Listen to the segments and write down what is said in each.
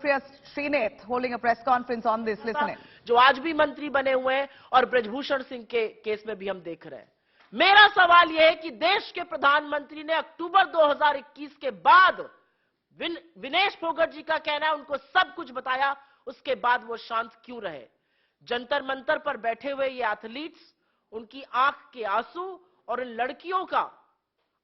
Supriya Srinath holding a press conference on this. Listen in. जो आज भी मंत्री बने हुए हैं और ब्रजभूषण सिंह के केस में भी हम देख रहे हैं। मेरा सवाल यह है कि देश के प्रधानमंत्री ने अक्टूबर 2021 के बाद विनेश फोगाट जी का कहना है उनको सब कुछ बताया, उसके बाद वो शांत क्यों रहे? जंतर मंतर पर बैठे हुए ये एथलीट्स, उनकी आंख के आंसू और इन लड़कियों का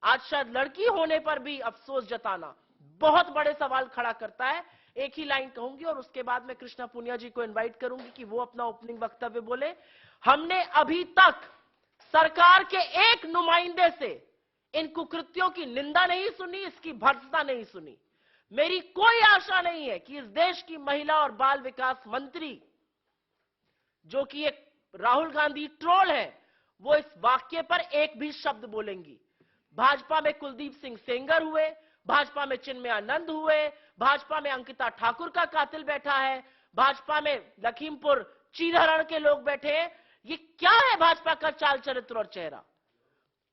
आज शायद लड़की होने पर भी अफसोस जताना बहुत बड़े सवाल खड़ा करता है। एक ही लाइन कहूंगी और उसके बाद मैं कृष्णा पुनिया जी को इनवाइट करूंगी कि वो अपना ओपनिंग वक्तव्य बोले। हमने अभी तक सरकार के एक नुमाइंदे से इन कुकृत्यों की निंदा नहीं सुनी, इसकी भर्त्सना नहीं सुनी। मेरी कोई आशा नहीं है कि इस देश की महिला और बाल विकास मंत्री, जो कि एक राहुल गांधी ट्रोल है, वो इस वाक्य पर एक भी शब्द बोलेंगी। भाजपा में कुलदीप सिंह सेंगर हुए, भाजपा में चिन्मय आनंद हुए, भाजपा में अंकिता ठाकुर का कातिल बैठा है, भाजपा में लखीमपुर चीरहरण के लोग बैठे हैं। ये क्या है भाजपा का चाल चरित्र और चेहरा?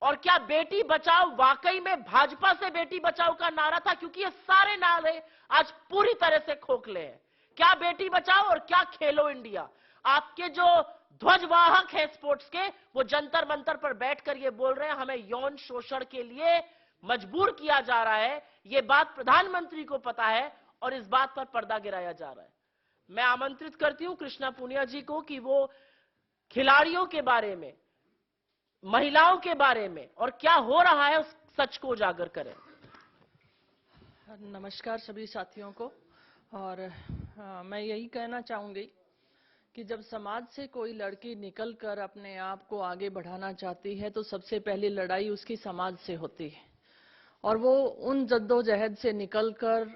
और क्या बेटी बचाओ वाकई में भाजपा से बेटी बचाओ का नारा था? क्योंकि ये सारे नारे आज पूरी तरह से खोखले हैं। क्या बेटी बचाओ और क्या खेलो इंडिया? आपके जो ध्वजवाहक है स्पोर्ट्स के, वो जंतर मंतर पर बैठकर ये बोल रहे हैं हमें यौन शोषण के लिए मजबूर किया जा रहा है। ये बात प्रधानमंत्री को पता है और इस बात पर पर्दा गिराया जा रहा है। मैं आमंत्रित करती हूं कृष्णा पुनिया जी को कि वो खिलाड़ियों के बारे में, महिलाओं के बारे में और क्या हो रहा है उस सच को उजागर करें। नमस्कार सभी साथियों को। और मैं यही कहना चाहूंगी कि जब समाज से कोई लड़की निकलकर अपने आप को आगे बढ़ाना चाहती है तो सबसे पहली लड़ाई उसकी समाज से होती है, और वो उन जद्दोजहद से निकलकर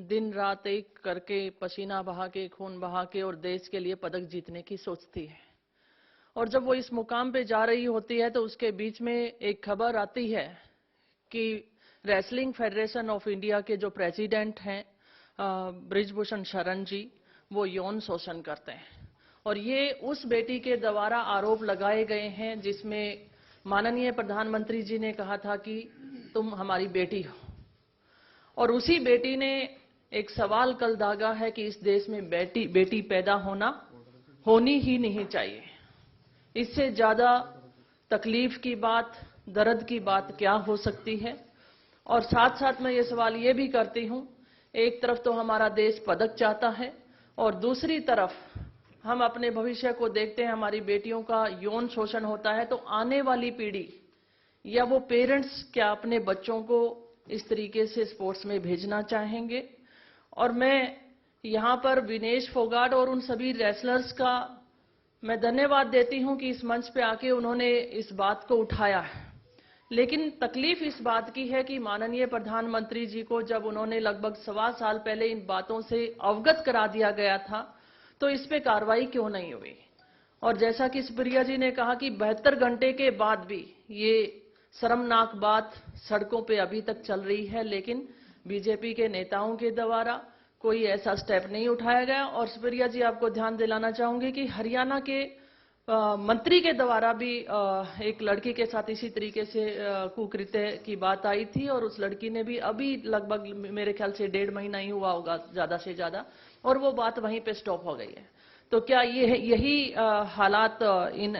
दिन रात एक करके पसीना बहा के, खून बहा के और देश के लिए पदक जीतने की सोचती है। और जब वो इस मुकाम पे जा रही होती है तो उसके बीच में एक खबर आती है कि रेसलिंग फेडरेशन ऑफ इंडिया के जो प्रेसिडेंट हैं ब्रिजभूषण शरण जी, वो यौन शोषण करते हैं। और ये उस बेटी के द्वारा आरोप लगाए गए हैं जिसमें माननीय प्रधानमंत्री जी ने कहा था कि तुम हमारी बेटी हो। और उसी बेटी ने एक सवाल कल दागा है कि इस देश में बेटी पैदा होनी ही नहीं चाहिए। इससे ज्यादा तकलीफ की बात, दर्द की बात क्या हो सकती है? और साथ साथ मैं ये सवाल ये भी करती हूं, एक तरफ तो हमारा देश पदक चाहता है और दूसरी तरफ हम अपने भविष्य को देखते हैं, हमारी बेटियों का यौन शोषण होता है, तो आने वाली पीढ़ी या वो पेरेंट्स क्या अपने बच्चों को इस तरीके से स्पोर्ट्स में भेजना चाहेंगे? और मैं यहां पर विनेश फोगाट और उन सभी रेसलर्स का मैं धन्यवाद देती हूं कि इस मंच पे आके उन्होंने इस बात को उठाया है। लेकिन तकलीफ इस बात की है कि माननीय प्रधानमंत्री जी को जब उन्होंने लगभग 1.25 साल पहले इन बातों से अवगत करा दिया गया था तो इस पे कार्रवाई क्यों नहीं हुई? और जैसा कि सुप्रिया जी ने कहा कि 72 घंटे के बाद भी ये शर्मनाक बात सड़कों पे अभी तक चल रही है, लेकिन बीजेपी के नेताओं के द्वारा कोई ऐसा स्टेप नहीं उठाया गया। और सुप्रिया जी, आपको ध्यान दिलाना चाहूंगी कि हरियाणा के मंत्री के द्वारा भी एक लड़की के साथ इसी तरीके से कुकृत्य की बात आई थी और उस लड़की ने भी अभी लगभग मेरे ख्याल से 1.5 महीना ही हुआ होगा ज्यादा से ज्यादा, और वो बात वहीं पे स्टॉप हो गई है। तो क्या यही हालात इन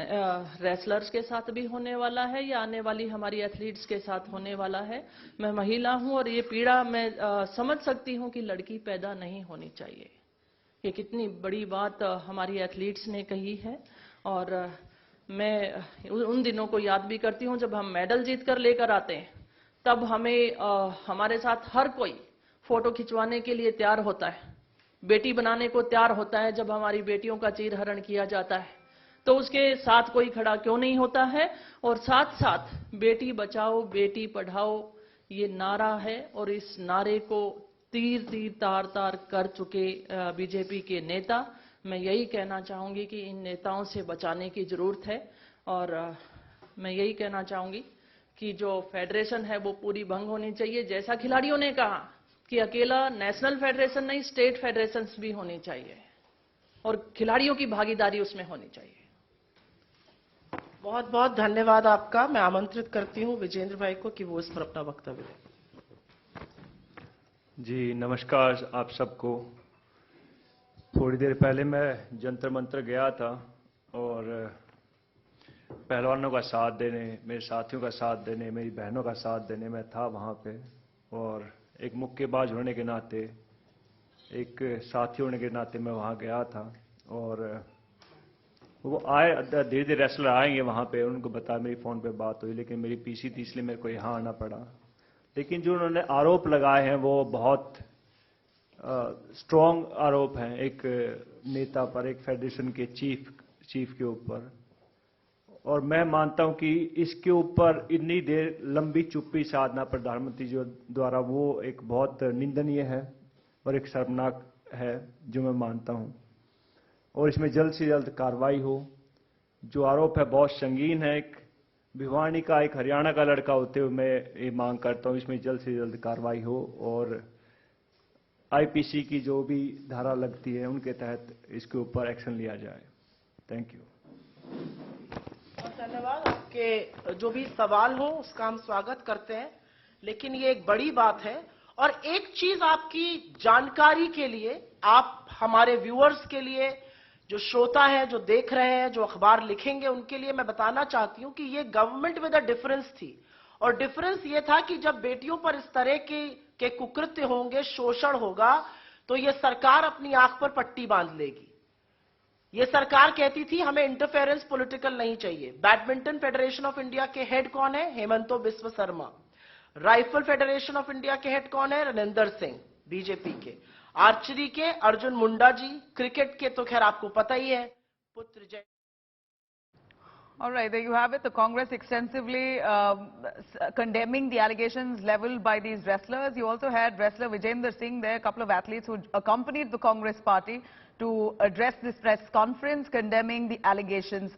रेसलर्स के साथ भी होने वाला है या आने वाली हमारी एथलीट्स के साथ होने वाला है? मैं महिला हूं और ये पीड़ा मैं समझ सकती हूं कि लड़की पैदा नहीं होनी चाहिए। ये कितनी बड़ी बात हमारी एथलीट्स ने कही है। और मैं उन दिनों को याद भी करती हूं जब हम मेडल जीत कर लेकर आते हैं, तब हमें हमारे साथ हर कोई फोटो खिंचवाने के लिए तैयार होता है, बेटी बनाने को तैयार होता है। जब हमारी बेटियों का चीरहरण किया जाता है तो उसके साथ कोई खड़ा क्यों नहीं होता है? और साथ साथ बेटी बचाओ बेटी पढ़ाओ ये नारा है, और इस नारे को तीर तीर तार तार कर चुके बीजेपी के नेता, मैं यही कहना चाहूंगी कि इन नेताओं से बचाने की जरूरत है। और मैं यही कहना चाहूंगी कि जो फेडरेशन है वो पूरी भंग होनी चाहिए। जैसा खिलाड़ियों ने कहा कि अकेला नेशनल फेडरेशन नहीं, स्टेट फेडरेशंस भी होनी चाहिए और खिलाड़ियों की भागीदारी उसमें होनी चाहिए। बहुत बहुत धन्यवाद आपका। मैं आमंत्रित करती हूं विजेंद्र भाई को कि वो इस पर अपना वक्तव्य दें। जी नमस्कार आप सबको। थोड़ी देर पहले मैं जंतर मंतर गया था और पहलवानों का साथ देने, मेरे साथियों का साथ देने, मेरी बहनों का साथ देने मैं था वहाँ पे। और एक मुक्केबाज होने के नाते, एक साथी होने के नाते मैं वहाँ गया था। और वो आए, धीरे धीरे रेसलर आएंगे वहाँ पे, उनको बताया, मेरी फ़ोन पे बात हुई, लेकिन मेरी पीसी थी इसलिए मेरे को यहाँ आना पड़ा। लेकिन जो उन्होंने आरोप लगाए हैं वो बहुत स्ट्रॉन्ग आरोप हैं एक नेता पर, एक फेडरेशन के चीफ के ऊपर। और मैं मानता हूं कि इसके ऊपर इतनी देर लंबी चुप्पी साधना प्रधानमंत्री जी द्वारा वो एक बहुत निंदनीय है और एक शर्मनाक है, जो मैं मानता हूं। और इसमें जल्द से जल्द कार्रवाई हो। जो आरोप है बहुत संगीन है। एक भिवानी का, एक हरियाणा का लड़का होते हुए मैं ये मांग करता हूं इसमें जल्द से जल्द कार्रवाई हो और आईपीसी की जो भी धारा लगती है उनके तहत इसके ऊपर एक्शन लिया जाए। Thank you. धन्यवाद। आपके जो भी सवाल हो उसका हम स्वागत करते हैं, लेकिन ये एक बड़ी बात है। और एक चीज आपकी जानकारी के लिए, आप हमारे व्यूअर्स के लिए, जो श्रोता है, जो देख रहे हैं, जो अखबार लिखेंगे, उनके लिए मैं बताना चाहती हूं कि ये गवर्नमेंट विद अ डिफरेंस थी। और डिफरेंस ये था कि जब बेटियों पर इस तरह के कुकृत्य होंगे, शोषण होगा, तो ये सरकार अपनी आंख पर पट्टी बांध लेगी। ये सरकार कहती थी हमें इंटरफेरेंस पॉलिटिकल नहीं चाहिए। बैडमिंटन फेडरेशन ऑफ इंडिया के हेड कौन है? Himanta Biswa Sarma. Rifle federation of India के हेड कौन है? रनिंदर सिंह, बीजेपी के। आर्चरी के अर्जुन मुंडा जी। क्रिकेट के तो खैर आपको पता ही है, पुत्र जय। All right, there you have it. The Congress extensively condemning the allegations leveled by these wrestlers. You also had wrestler Vijender Singh there, a couple of athletes who accompanied the Congress party to address this press conference condemning the allegations.